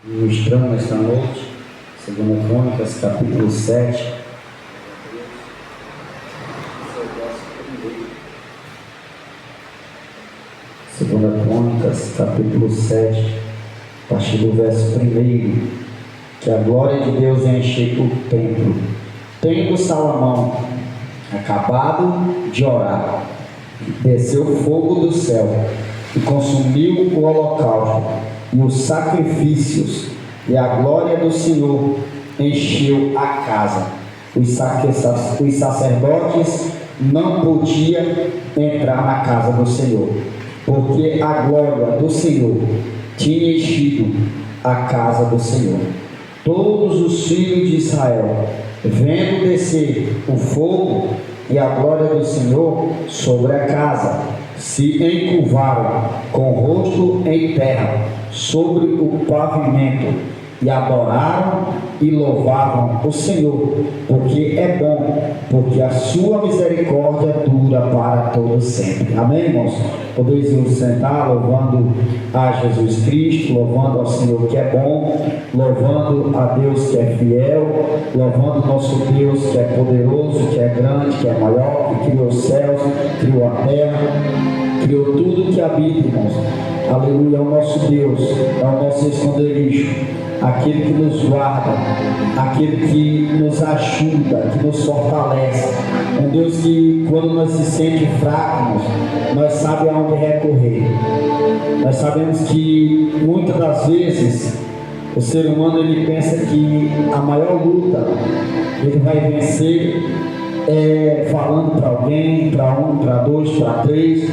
Ministrando nesta noite, 2 Crônicas, capítulo 7. Segunda Crônicas, capítulo 7, a partir do verso 1, que a glória de Deus enche o templo. Tendo Salomão acabado de orar, desceu fogo do céu e consumiu o holocausto e os sacrifícios, e a glória do Senhor encheu a casa. Os sacerdotes não podiam entrar na casa do Senhor, porque a glória do Senhor tinha enchido a casa do Senhor. Todos os filhos de Israel, vendo descer o fogo e a glória do Senhor sobre a casa, se encurvaram com o rosto em terra sobre o pavimento e adoraram e louvavam o Senhor, porque é bom, porque a sua misericórdia dura para todo sempre. Amém, irmãos? Podeis nos sentar louvando a Jesus Cristo, louvando ao Senhor que é bom, louvando a Deus que é fiel, louvando nosso Deus que é poderoso, que é grande, que é maior, que criou os céus, criou a terra, criou tudo que habita, irmãos. Aleluia, é o nosso Deus, é o nosso esconderijo, aquele que nos guarda, aquele que nos ajuda, que nos fortalece. Um Deus que, quando nós se sente fracos, nós sabemos aonde recorrer. Nós sabemos que muitas das vezes o ser humano ele pensa que a maior luta ele vai vencer falando para alguém, para um, para dois, para três,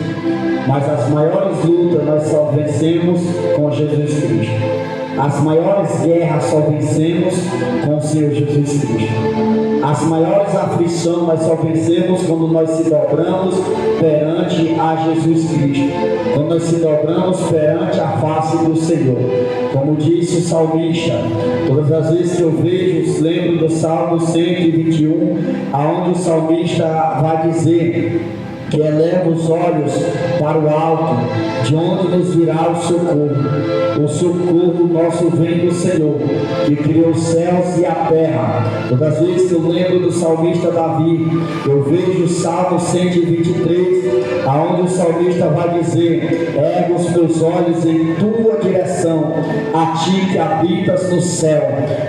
mas as maiores lutas nós só vencemos com Jesus Cristo. As maiores guerras só vencemos com o Senhor Jesus Cristo. As maiores aflições nós só vencemos quando nós se dobramos perante a Jesus Cristo, quando nós se dobramos perante a face do Senhor. Como disse o salmista, todas as vezes que eu vejo, lembro do Salmo 121, aonde o salmista vai dizer que eleva os olhos para o alto, de onde nos virá o socorro. O socorro nosso vem do Senhor, que criou os céus e a terra. Todas as vezes que eu lembro do salmista Davi, eu vejo o Salmo 123, aonde o salmista vai dizer: erga os meus olhos em tua direção, a ti que habitas no céu.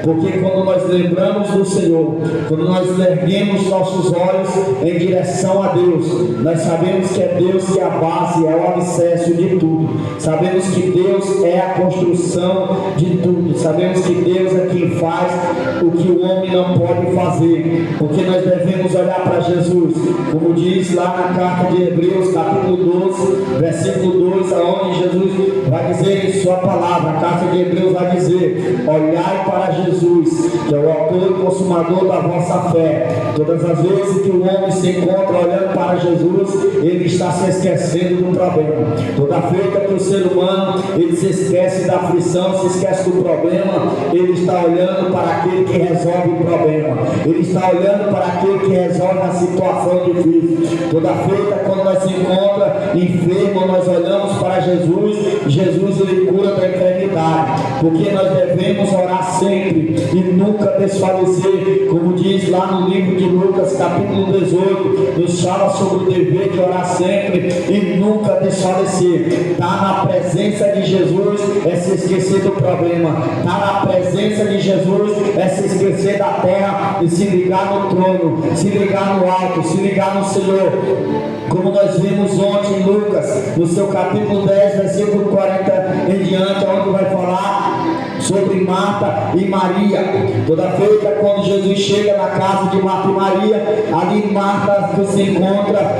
Porque quando nós lembramos do Senhor, quando nós erguemos nossos olhos em direção a Deus, nós sabemos que é Deus que é a base, é o alicerce de tudo. Sabemos que Deus é a construção de tudo. Sabemos que Deus é quem faz o que o homem não pode fazer. Porque nós devemos olhar para Jesus, como diz lá na carta de Hebreus, capítulo 12, versículo 2, aonde Jesus vai dizer em sua palavra, a carta de Hebreus vai dizer: olhai para Jesus, que é o autor e consumador da vossa fé. Todas as vezes que o homem se encontra olhando para Jesus, ele está se esquecendo do problema. Toda feita que o ser humano ele se esquece da aflição, se esquece do problema, ele está olhando para aquele que resolve o problema, ele está olhando para aquele que resolve a situação difícil. Toda feita quando nós se encontra enfermo, nós olhamos para Jesus, Jesus ele cura da enfermidade, porque nós devemos orar sempre e nunca desfalecer, como diz lá no livro de Lucas capítulo 18, nos fala sobre o dever de orar sempre e nunca desfalecer. Está na presença de Jesus é se esquecer do problema, está na presença de Jesus é se esquecer da terra e se ligar no trono, se ligar no alto, se ligar no Senhor. Como nós vimos ontem em Lucas, no seu capítulo 10, versículo 40 em diante, onde vai falar sobre Marta e Maria. Toda feita quando Jesus chega na casa de Marta e Maria, ali Marta se encontra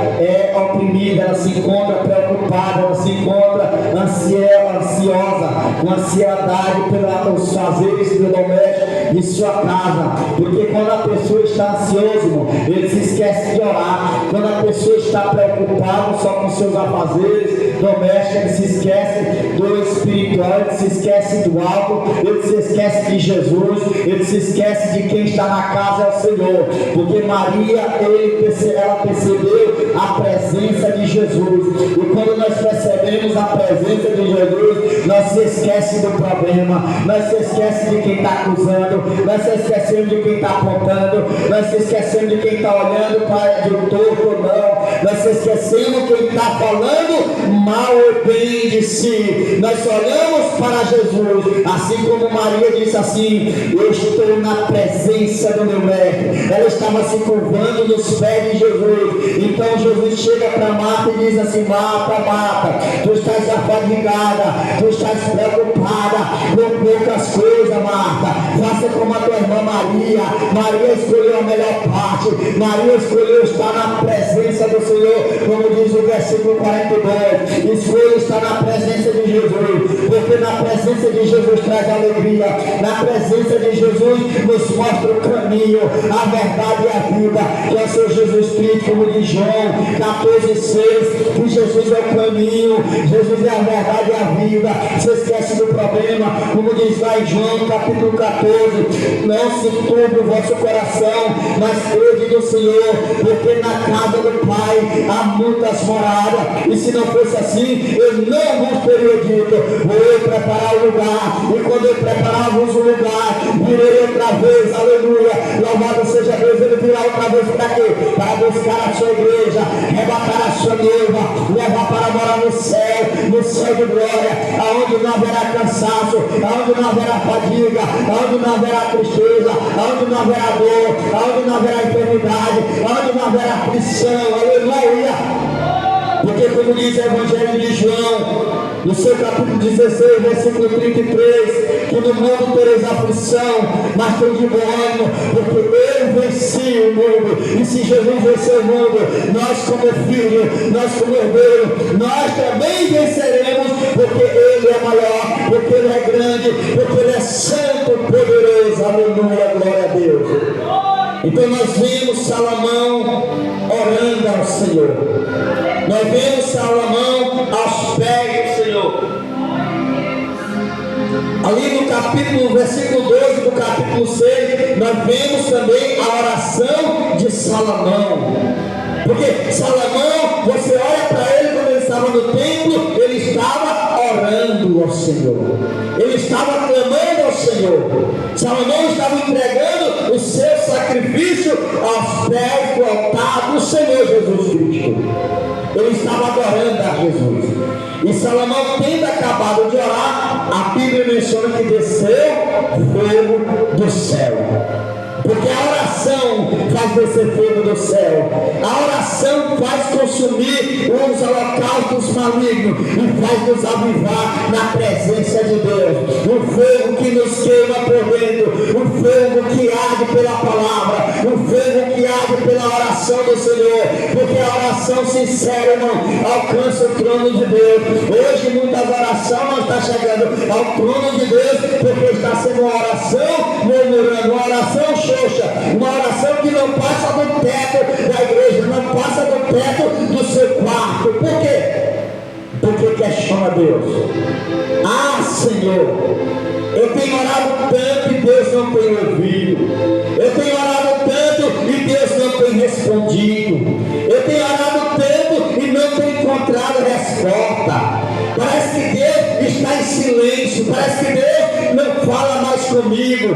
oprimida, ela se encontra preocupada, ela se encontra ansiosa, com ansiedade pelos fazeres domésticos de sua casa. Porque quando a pessoa está ansiosa, irmão, ele se esquece de orar. Quando a pessoa está preocupada só com seus afazeres, doméstico, ele se esquece do espiritual, ele se esquece do alto, ele se esquece de Jesus, ele se esquece de quem está na casa é o Senhor, porque Maria, ela percebeu a presença de Jesus, e quando nós percebemos a presença de Jesus, nós se esquecemos do problema, nós se esquecemos de quem está acusando, nós se esquecemos de quem está apontando, nós se esquecemos de quem está olhando para o torto ou não, nós se esquecemos de quem está falando mal ou bem de si, nós olhamos para Jesus, assim como Maria disse assim: eu estou na presença do meu mestre. Ela estava se curvando nos pés de Jesus. Então Jesus chega para Marta e diz assim: Marta, Marta, tu estás afadigada, tu estás preocupada com poucas coisas, Marta. Faça como a tua irmã Maria. Maria escolheu a melhor parte. Maria escolheu estar na presença do Senhor, como diz o versículo 42. Escolha estar na presença de Jesus, porque na presença de Jesus traz alegria. Na presença de Jesus nos mostra o caminho, a verdade e a vida, que é o seu Jesus Cristo, como diz João 14,6, que Jesus é o caminho, Jesus é a verdade e a vida. Você esquece do problema, como diz lá em João capítulo 14: não se turbe o vosso coração, mas crede no Senhor, porque na casa do Pai há muitas moradas, e se não fosse assim, eu não vos teria dito: vou eu preparar o lugar, e quando eu preparar-vos o lugar, virei outra vez, aleluia, louvado seja Deus. Ele virá outra vez para quê? Para buscar a sua igreja, arrebatar a sua noiva, levar para morar no céu de glória, aonde não haverá cansaço, aonde não haverá fadiga, aonde não haverá tristeza, aonde não haverá dor, aonde não haverá enfermidade, aonde não haverá aflição, aleluia. Porque como diz o Evangelho de João, no seu capítulo 16, versículo 33, que no mundo tereis aflição, mas tem de bom ânimo, porque eu venci o mundo. E se Jesus venceu o mundo, nós como filho, nós como herdeiro, nós também venceremos, porque Ele é maior, porque Ele é grande, porque Ele é santo, poderoso, aleluia, glória a Deus. Então nós vemos Salomão orando ao Senhor. Nós vemos Salomão aos pés do Senhor. Ali no capítulo, versículo 12 do capítulo 6, nós vemos também a oração de Salomão. Porque Salomão, você olha para ele quando ele estava no templo, ele estava orando ao Senhor. Ele estava clamando ao Senhor. Salomão estava entregando o seu sacrifício aos pés do altar do Senhor Jesus Cristo. Ele estava adorando a Jesus. E Salomão, tendo acabado de orar, a Bíblia menciona que desceu fogo do céu. Porque a oração faz descer fogo do céu. A oração faz consumir os holocaustos malignos e faz nos avivar na presença de Deus. O fogo que nos queima por dentro, o fogo que arde pela palavra, o fogo que arde pela oração do Senhor. Porque a oração sincera, irmão, alcança o trono de Deus. Hoje muitas orações não estão chegando ao trono de Deus, porque está sendo uma oração murmurando, uma oração xoxa, uma oração que não passa do teto da igreja, não passa do teto do seu quarto. Por quê? Porque questiona Deus. Ah, Senhor, eu tenho orado tanto e Deus não tem ouvido. Eu tenho orado tanto e Deus não tem respondido. Eu tenho orado tanto e não tenho encontrado resposta. Parece que Deus está em silêncio. Parece que Deus não fala mais comigo.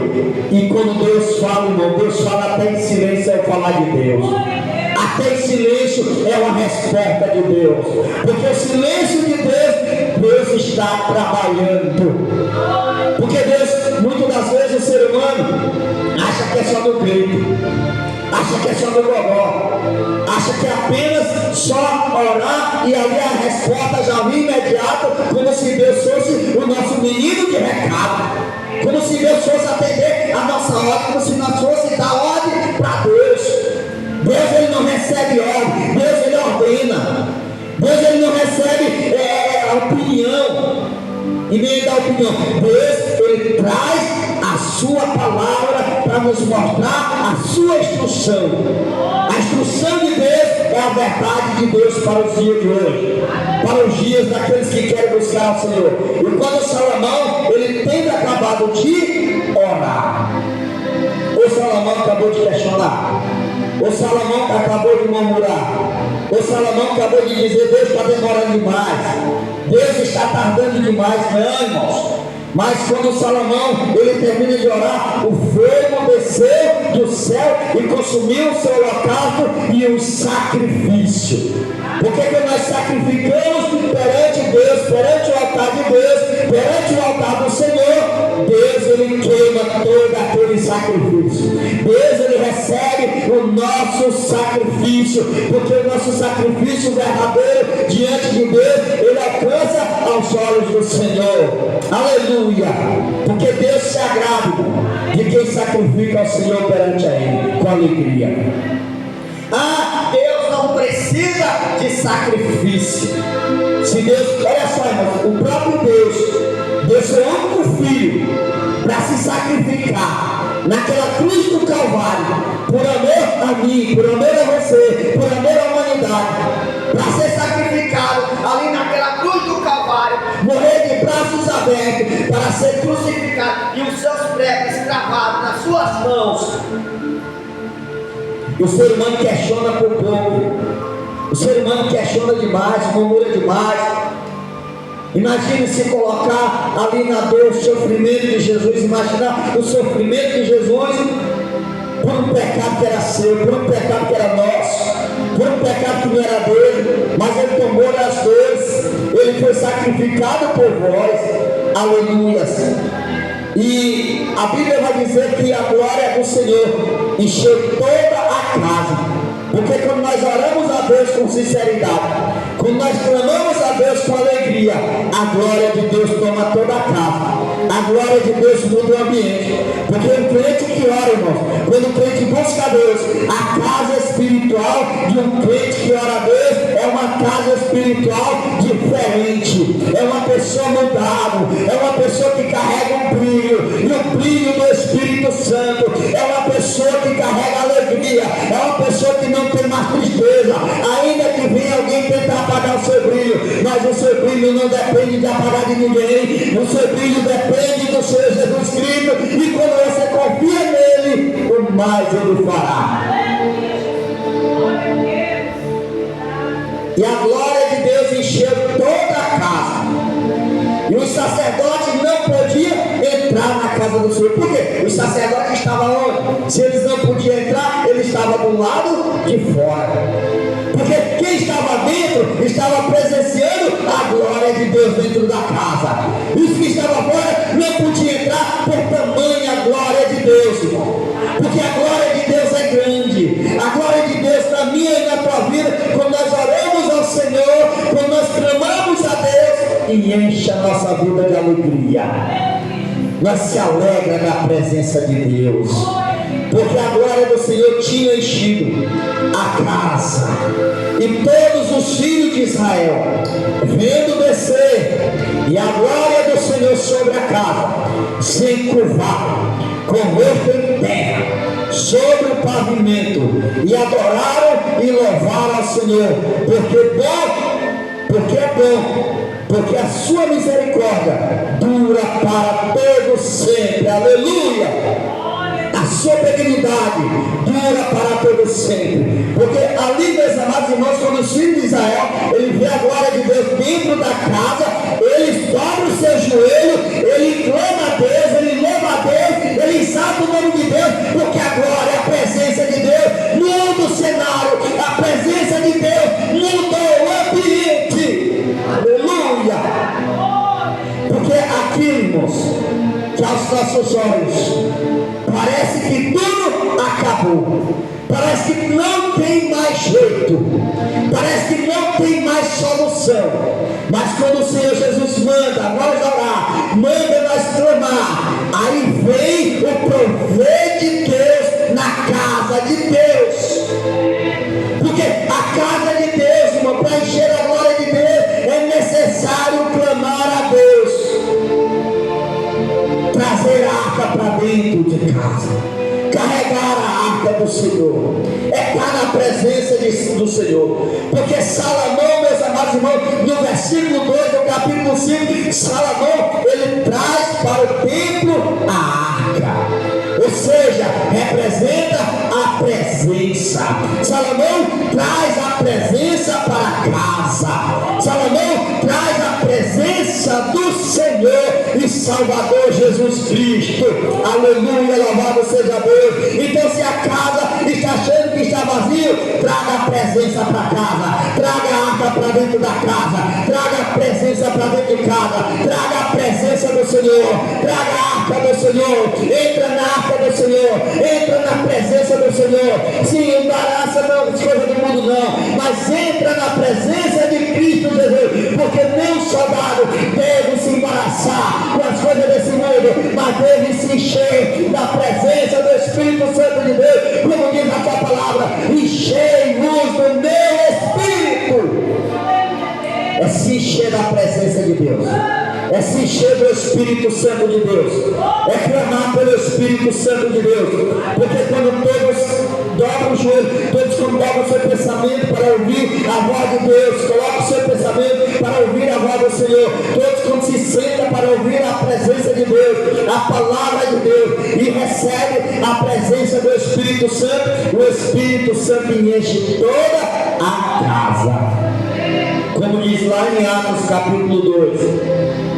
E quando Deus fala, irmão, Deus fala até em silêncio ao falar de Deus. Até em silêncio é uma resposta de Deus. Porque o silêncio de Deus, Deus está trabalhando. Porque Deus, muitas das vezes o ser humano acha que é só do grito, acha que é só do gogó, acha que é apenas só orar e ali a resposta já vem imediata, como se Deus fosse o nosso menino de recado, como se Deus fosse atender a nossa ordem, como se nós fosse dar ordem para Deus. Deus, ele não recebe ordem, Deus, ele ordena. Deus, ele não recebe opinião e nem dá opinião. Deus, ele traz a sua palavra para nos mostrar a sua instrução. A instrução de Deus é a verdade de Deus para os dias de hoje, para os dias daqueles que querem buscar o Senhor. E quando Salomão, ele tem acabado de orar, o Salomão acabou de questionar, o Salomão acabou de murmurar, o Salomão acabou de dizer: Deus está demorando demais, Deus está tardando demais. Não, irmãos. Mas quando Salomão, ele termina de orar, o fogo desceu do céu e consumiu o seu holocausto e o sacrifício. Por que nós sacrificamos perante Deus, perante o altar de Deus, perante o altar do Senhor? Deus, ele queima todo aquele sacrifício. Deus, ele recebe o nosso sacrifício, porque o nosso sacrifício verdadeiro diante de Deus, ele alcança aos olhos do Senhor. Aleluia! Porque Deus se agrada de quem sacrifica ao Senhor perante a Ele com alegria. Deus não precisa de sacrifício. Se Deus, olha só, irmãos, o próprio Deus deu seu único filho para se sacrificar naquela cruz do Calvário, por amor a mim, por amor a você, por amor à humanidade, para ser sacrificado ali naquela cruz do Calvário, morrer de braços abertos para ser crucificado e os seus pregos cravados nas suas mãos. O ser humano questiona por pouco, o ser humano questiona demais, murmura demais. Imagine se colocar ali na dor, o sofrimento de Jesus, imaginar o sofrimento de Jesus por um pecado que era seu, por um pecado que era nosso, por um pecado que não era dele, mas ele tomou as dores, ele foi sacrificado por vós. Aleluias. E a Bíblia vai dizer que a glória do Senhor encheu toda a casa. Porque quando nós oramos a Deus com sinceridade, quando nós clamamos a Deus com alegria, a glória de Deus toma toda a casa, a glória de Deus muda o ambiente. Porque o crente que ora, irmãos, quando o crente busca a Deus, a casa espiritual de um crente que ora a Deus é uma casa espiritual diferente, é uma pessoa mudada, é uma pessoa que carrega um brilho, e o brilho do Espírito Santo, é uma pessoa que carrega alegria, é uma pessoa que não tem mais tristeza, ainda que venha alguém tentar apagar o seu brilho, mas o seu brilho não depende de apagar de ninguém, o seu brilho depende do Senhor Jesus Cristo, e quando você confia nele, o mais ele fará. E a glória de Deus encheu toda a casa, e os sacerdotes não podiam entrar na casa do Senhor. Por quê? Os sacerdotes estavam onde? Se eles não podiam entrar, eles estavam do lado de fora. Porque quem estava dentro estava presenciando a glória de Deus dentro da casa. Os que estavam fora não podiam entrar por tamanha glória de Deus, irmão. Porque a glória de Deus é grande. A glória de Deus na minha e na tua vida, quando nós oramos ao Senhor, quando nós clamamos a Deus, e enche a nossa vida de alegria. Nós se alegra na presença de Deus, porque a glória do Senhor tinha enchido a casa, e todos os filhos de Israel, vendo descer e a glória do Senhor sobre a casa, se encurvaram com o rosto em terra sobre o pavimento, e adoraram e louvaram ao Senhor, porque é bom, porque a sua misericórdia dura para todo sempre. Aleluia! A sua benignidade dura para todo sempre. Porque ali, meus amados irmãos, quando os filhos de Israel, ele vê a glória de Deus dentro da casa, ele dobra o seu joelho, ele clama a Deus, ele louva a Deus, ele exalta o nome de Deus, porque a glória, a presença de Deus muda o cenário, a presença de Deus muda o ambiente. Aleluia! Porque aqui, irmãos, que aos nossos olhos parece que tudo acabou, parece que não tem mais jeito, parece que não tem mais solução. Mas quando o Senhor Jesus manda nós orar, manda nós clamar, aí vem o prover de Deus na casa de Deus. Porque a casa de Deus, irmão, para encher a glória de Deus, é necessário clamar a Deus, trazer a arca para dentro de casa. Carregar a arca do Senhor é estar na presença do Senhor. Porque Salomão, meus amados irmãos, no versículo 2 do capítulo 5, Salomão, ele traz para o templo a arca. Ou seja, representa a presença. Salomão traz a presença para casa. Salomão traz a presença do Senhor e Salvador Jesus Cristo. Aleluia, louvado seja Deus. Então, se a casa está achando que está vazio, traga a presença para casa, traga a arca para dentro da casa, traga a presença para dentro de casa, traga a presença do Senhor, traga a arca do Senhor, entra na arca do Senhor, entra na presença do Senhor. Se embaraça não as coisas do mundo não, mas entra na presença de Cristo Jesus, porque nem o soldado deve se embaraçar com as coisas desse mundo, mas deve se encher da presença do Espírito Santo de Deus, como diz a sua palavra: enchei-vos do meu Espírito. É se encher da presença de Deus, é se encher do Espírito Santo de Deus, é clamar pelo Espírito Santo de Deus. Porque quando todos dobram o joelho, todos quando dobram o seu pensamento para ouvir a voz de Deus, colocam o seu pensamento para ouvir a voz do Senhor, todos quando se sentam para ouvir a presença de Deus, a palavra de Deus, e recebe a presença do Espírito Santo, o Espírito Santo enche toda a casa. Como diz lá em Atos capítulo 2,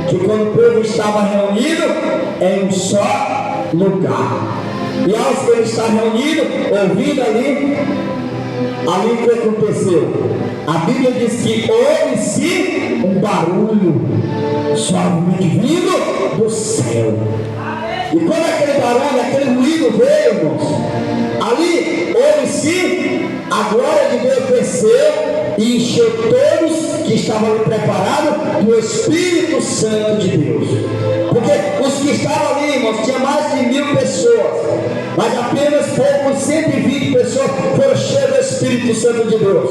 que quando o povo estava reunido em um só lugar, e ao que ele está reunido, ouvindo ali o que aconteceu? A Bíblia diz que houve-se um barulho suavemente vindo do céu. E quando aquele barulho, aquele ruído veio, irmãos, ali houve-se, a glória de Deus desceu e encheu todos que estavam ali preparados do Espírito Santo de Deus. Porque os que estavam ali, irmãos, tinha mais de 1000 pessoas, mas apenas poucos, 120 pessoas foram cheias do Espírito Santo de Deus.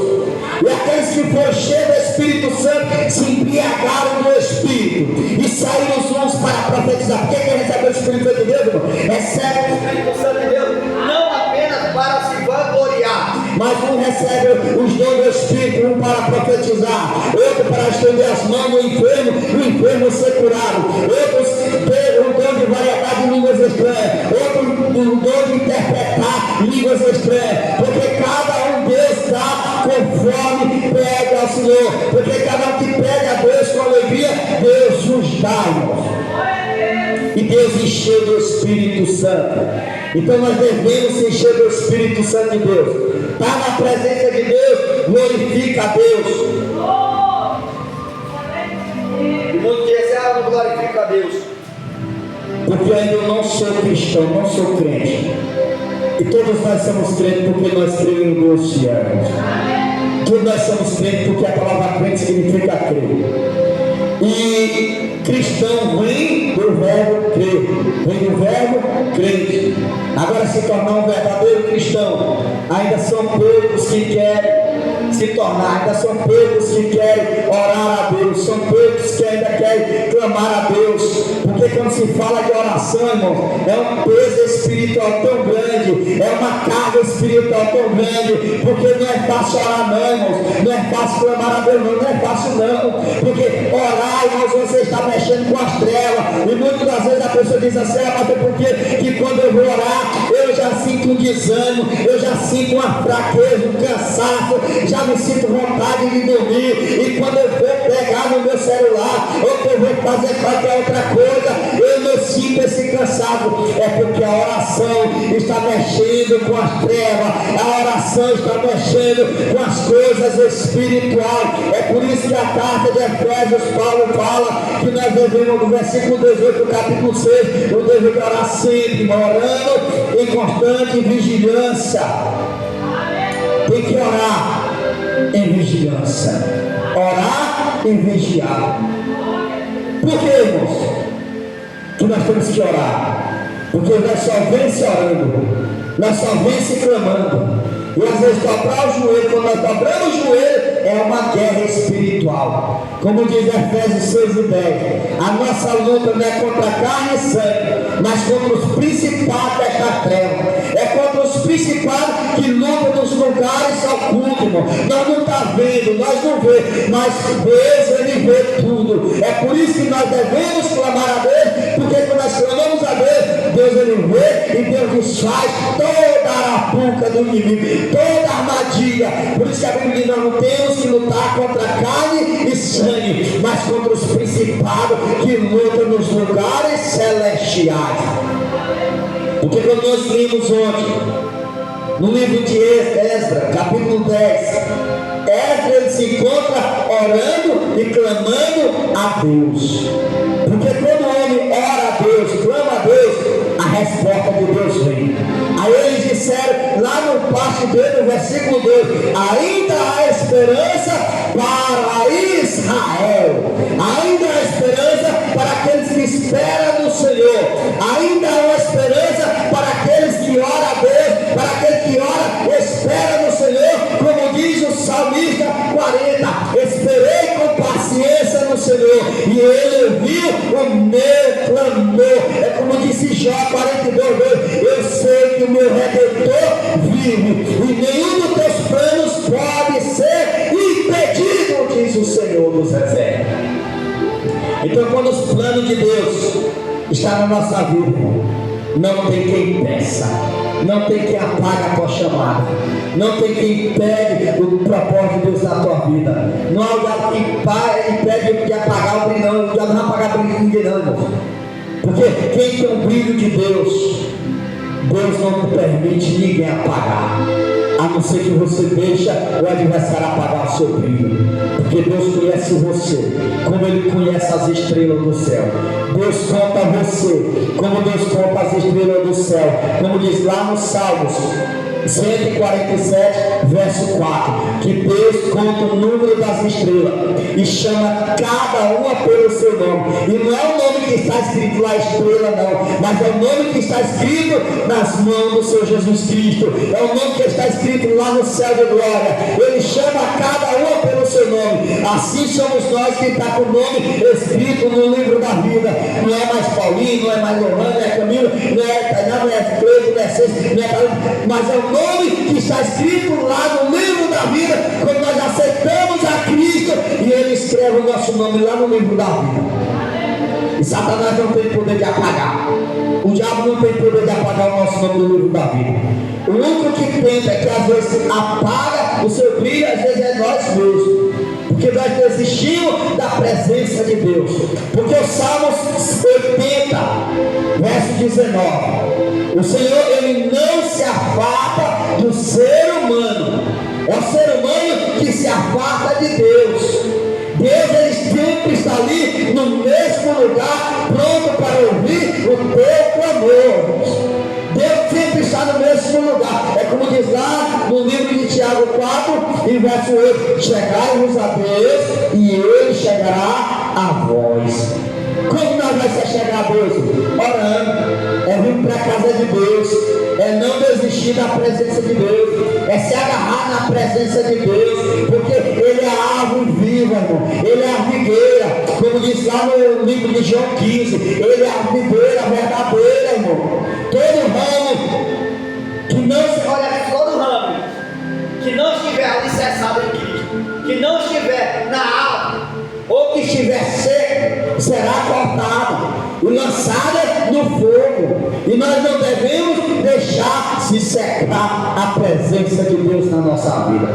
E aqueles que foram cheios do Espírito Santo se embriagaram do Espírito e saíram uns para profetizar. Porque quem recebe o Espírito Santo de Deus, irmão, recebe o Espírito Santo de Deus não apenas para se vangloriar, mas um recebe os dons do Espírito, um para profetizar, outro para estender as mãos no enfermo, o enfermo ser curado, outros ter o dom de variedade de línguas estranhas, outro o dom de interpretar línguas estranhas, porque cada um Deus dá conforme pega ao Senhor, porque cada um que pega a Deus com alegria, Deus os dá, irmãos. E Deus encheu do Espírito Santo. Então nós devemos se encher do Espírito Santo de Deus. Está na presença de Deus, glorifica a Deus. E muitos dizem: não glorifica a Deus, porque ainda eu não sou cristão, não sou crente. E todos nós somos crentes porque nós cremos em Deus fiel. Todos nós somos crentes porque a palavra crente significa crer. E cristão vem do verbo crer, vem do verbo crente. Agora, se tornar um verdadeiro cristão, ainda são poucos que querem se tornar, ainda são poucos que querem orar a Deus, são poucos que ainda querem clamar a Deus, porque quando se fala de oração, irmão, é um peso espiritual tão grande, é uma carga espiritual tão grande, porque não é fácil orar não, irmãos, não é fácil clamar a Deus não é fácil não, porque orar, irmãos, você está mexendo com as trevas, e muitas das vezes a pessoa diz assim: mas é porque que quando eu vou orar, eu já sinto um desânimo, eu já sinto uma fraqueza, um cansaço, já me sinto vontade de dormir, e quando eu vou pegar no meu celular, ou que eu vou fazer qualquer outra coisa, eu não sinto esse cansaço. É porque a oração está mexendo com as trevas, a oração está mexendo com as coisas espirituais. É por isso que a carta de Efésios, Paulo fala que nós devemos, no versículo 18 do capítulo 6, eu devo orar sempre, orando em constante vigilância. Tem que orar em vigilância, orar e vigiar. Por que, irmãos, que nós temos que orar? Porque nós só vence orando, nós só vence clamando. E às vezes dobrar o joelho, quando nós dobramos o joelho, é uma guerra espiritual. Como diz Efésios 6:10, a nossa luta não é contra carne e sangue, mas contra os principados desta treva. É contra os principados que lutam nos lugares ocultos. Nós não estamos vendo, nós não vemos, mas Deus, Ele vê tudo. É por isso que nós devemos clamar a Deus, porque quando nós clamamos a Deus, Deus Ele vê e Deus desfaz toda a arapuca do inimigo, toda a armadilha. Por isso que a Bíblia diz: nós não temos que lutar contra carne e sangue, mas contra os principados que lutam nos lugares celestiais. Porque quando nós vimos ontem, no livro de Esdras, capítulo 10, Esdras ele se encontra orando e clamando a Deus. Porque quando o homem ora a Deus, clama a Deus, a resposta de Deus vem. Aí eles disseram lá no passo dele, no versículo 2: ainda há esperança para Israel, ainda há esperança para aqueles que esperam no Senhor, ainda há uma esperança para aqueles que oram a Deus, para aqueles que oram, espera no Senhor, como diz o salmista 40: esperei com paciência no Senhor, e Ele ouviu o meu clamor. É como disse Jó 42:2: eu sei que o meu Redentor vive, e nenhum dos teus planos pode ser impedido, diz o Senhor dos Exércitos. Então, quando os planos de Deus estão na nossa vida, não tem quem impeça, não tem quem apague a tua chamada, não tem quem impede o propósito de Deus na tua vida. Não há lugar que impede de apagar o brilho, não. O diabo não vai apagar o brilho de ninguém, não, irmão. Porque quem tem o brilho de Deus, Deus não permite ninguém apagar, a não ser que você deixe o adversário apagar o seu brilho. Porque Deus conhece você como Ele conhece as estrelas do céu. Deus conta você como Deus conta as estrelas do céu, como diz lá nos Salmos 147, verso 4, que Deus conta o número das estrelas e chama cada uma pelo seu nome. E não é o nome que está escrito lá, estrela, não, mas é o nome que está escrito nas mãos do Senhor Jesus Cristo. É o nome que está escrito lá no céu de glória. Ele chama cada uma pelo seu nome. Assim somos nós que está com o nome escrito no livro da vida. Não é mais Paulinho, não é mais Lohan, não é Camilo, não é Tainá, não é Cleiton, não é César, não é Carlos, mas é o nome que está escrito lá no livro da vida, quando nós aceitamos a Cristo, e Ele escreve o nosso nome lá no livro da vida. E Satanás não tem poder de apagar, o diabo não tem poder de apagar o nosso nome no livro da vida. O único que tenta, que às vezes apaga o seu brilho, às vezes é nós mesmos, porque nós desistimos da presença de Deus. Porque o Salmos 80, verso 19: o Senhor, Ele não se afasta do ser humano. É o ser humano que se afasta de Deus. Deus, Ele sempre está ali no mesmo lugar, pronto para ouvir o teu clamor. Deus sempre está no mesmo lugar. É como diz lá no livro de Tiago 4, em verso 8: chegai-vos a Deus, e Ele chegará a vós. Como nós vamos chegar a Deus? Orando, é vir para a casa de Deus, é não desistir da presença de Deus, é se agarrar na presença de Deus, porque Ele é a árvore viva, irmão. Ele é a figueira, como diz lá no livro de João 15, Ele é a videira verdadeira, irmão. Todo ramo que não se olha, todo ramo que não estiver alicerçado em Cristo, que não estiver na árvore, ou que estiver seco, será cortado e lançado no fogo. E nós não devemos deixar se secar a presença de Deus na nossa vida.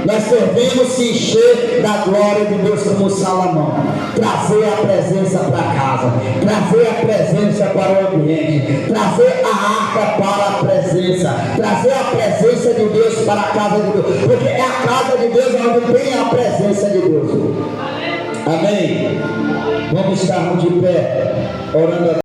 Nós devemos se encher da glória de Deus como Salomão, trazer a presença para casa, trazer a presença para o ambiente, trazer a arca para a presença, trazer a presença de Deus para a casa de Deus, porque é a casa de Deus onde tem a presença de Deus. Amém? Vamos estarmos de pé, orando a